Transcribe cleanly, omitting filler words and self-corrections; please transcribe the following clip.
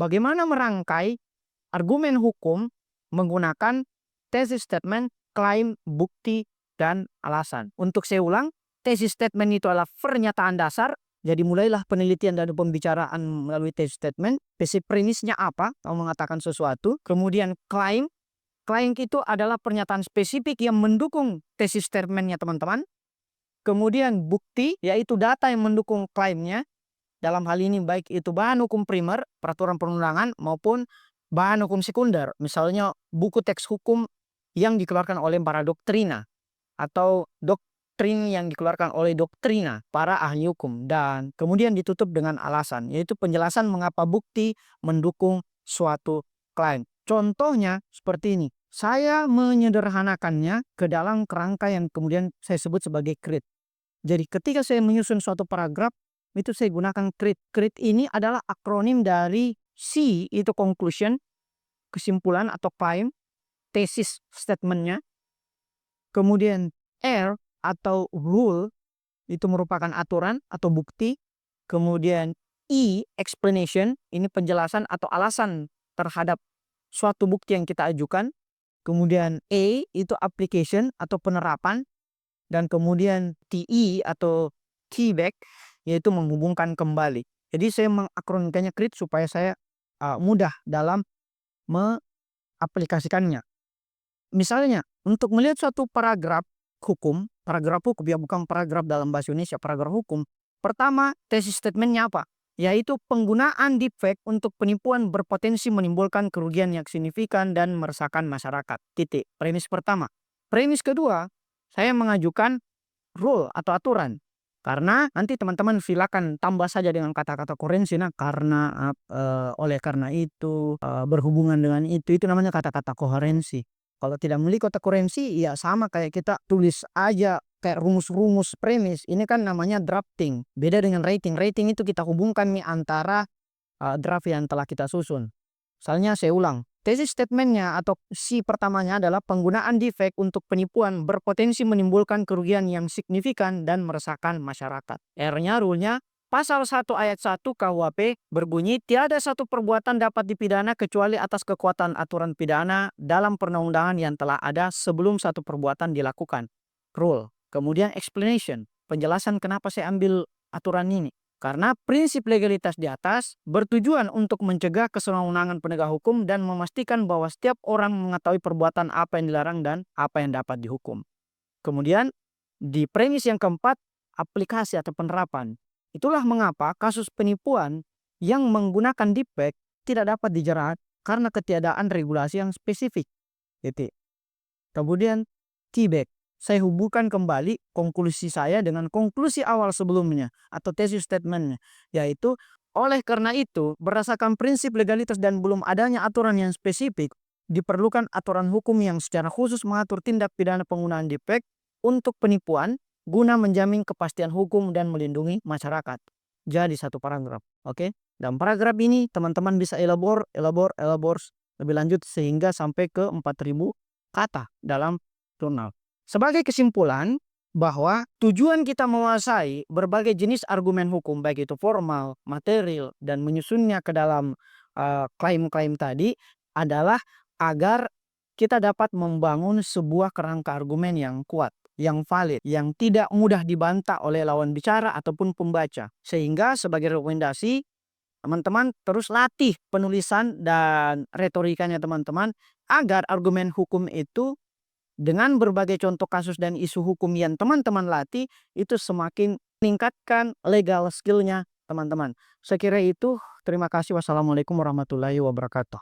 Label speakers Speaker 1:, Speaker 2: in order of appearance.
Speaker 1: bagaimana merangkai argumen hukum menggunakan thesis statement, klaim, bukti, dan alasan. Untuk saya ulang, thesis statement itu adalah pernyataan dasar. Jadi mulailah penelitian dan pembicaraan melalui thesis statement. Basic premisnya apa? Kamu mengatakan sesuatu. Kemudian klaim. Klaim itu adalah pernyataan spesifik yang mendukung thesis statementnya teman-teman. Kemudian bukti, yaitu data yang mendukung klaimnya. Dalam hal ini baik itu bahan hukum primer, peraturan perundangan, maupun bahan hukum sekunder. Misalnya buku teks hukum yang dikeluarkan oleh para doktrina, atau doktrin yang dikeluarkan oleh doktrina para ahli hukum. Dan kemudian ditutup dengan alasan, yaitu penjelasan mengapa bukti mendukung suatu klaim. Contohnya seperti ini. Saya menyederhanakannya ke dalam kerangka yang kemudian saya sebut sebagai CRIT. Jadi ketika saya menyusun suatu paragraf, itu saya gunakan CRIT. CRIT ini adalah akronim dari C, itu conclusion, kesimpulan atau claim, thesis statementnya. Kemudian R atau rule, itu merupakan aturan atau bukti. Kemudian E, explanation, ini penjelasan atau alasan terhadap suatu bukti yang kita ajukan. Kemudian A, itu application atau penerapan. Dan kemudian TE atau keyback, yaitu menghubungkan kembali. Jadi saya mengakronimkannya CRIT supaya saya mudah dalam mengaplikasikannya. Misalnya, untuk melihat suatu paragraf hukum ya, bukan paragraf dalam bahasa Indonesia, paragraf hukum. Pertama, thesis statementnya apa? Yaitu penggunaan deepfake untuk penipuan berpotensi menimbulkan kerugian yang signifikan dan meresahkan masyarakat. Titik. Premis pertama. Premis kedua, saya mengajukan rule atau aturan. Karena nanti teman-teman silakan tambah saja dengan kata-kata koherensi. Nah, oleh karena itu, berhubungan dengan itu namanya kata-kata koherensi. Kalau tidak memiliki kata koherensi, ya sama kayak kita tulis aja kayak rumus-rumus premis. Ini kan namanya drafting. Beda dengan writing. Writing itu kita hubungkan nih antara draft yang telah kita susun. Misalnya saya ulang. Thesis statementnya atau C pertamanya adalah penggunaan defect untuk penipuan berpotensi menimbulkan kerugian yang signifikan dan meresahkan masyarakat. R-nya, rule-nya, pasal 1 ayat 1 KUHP berbunyi, tiada satu perbuatan dapat dipidana kecuali atas kekuatan aturan pidana dalam perundang-undangan yang telah ada sebelum satu perbuatan dilakukan. Rule. Kemudian explanation, penjelasan kenapa saya ambil aturan ini. Karena prinsip legalitas di atas bertujuan untuk mencegah kesewenang-wenangan penegak hukum dan memastikan bahwa setiap orang mengetahui perbuatan apa yang dilarang dan apa yang dapat dihukum. Kemudian di premis yang keempat, aplikasi atau penerapan. Itulah mengapa kasus penipuan yang menggunakan deepfake tidak dapat dijerat karena ketiadaan regulasi yang spesifik. Kemudian keyback. Saya hubungkan kembali konklusi saya dengan konklusi awal sebelumnya atau thesis statementnya, yaitu oleh karena itu berdasarkan prinsip legalitas dan belum adanya aturan yang spesifik, diperlukan aturan hukum yang secara khusus mengatur tindak pidana penggunaan deepfake untuk penipuan guna menjamin kepastian hukum dan melindungi masyarakat. Jadi satu paragraf, oke? Dan paragraf ini teman-teman bisa elabor lebih lanjut sehingga sampai ke 4.000 kata dalam jurnal. Sebagai kesimpulan, bahwa tujuan kita menguasai berbagai jenis argumen hukum, baik itu formal, material, dan menyusunnya ke dalam klaim-klaim tadi adalah agar kita dapat membangun sebuah kerangka argumen yang kuat, yang valid, yang tidak mudah dibantah oleh lawan bicara ataupun pembaca. Sehingga sebagai rekomendasi, teman-teman terus latih penulisan dan retorikanya teman-teman agar argumen hukum itu dengan berbagai contoh kasus dan isu hukum yang teman-teman latih itu semakin meningkatkan legal skill-nya teman-teman. Saya kira itu. Terima kasih. Wassalamualaikum warahmatullahi wabarakatuh.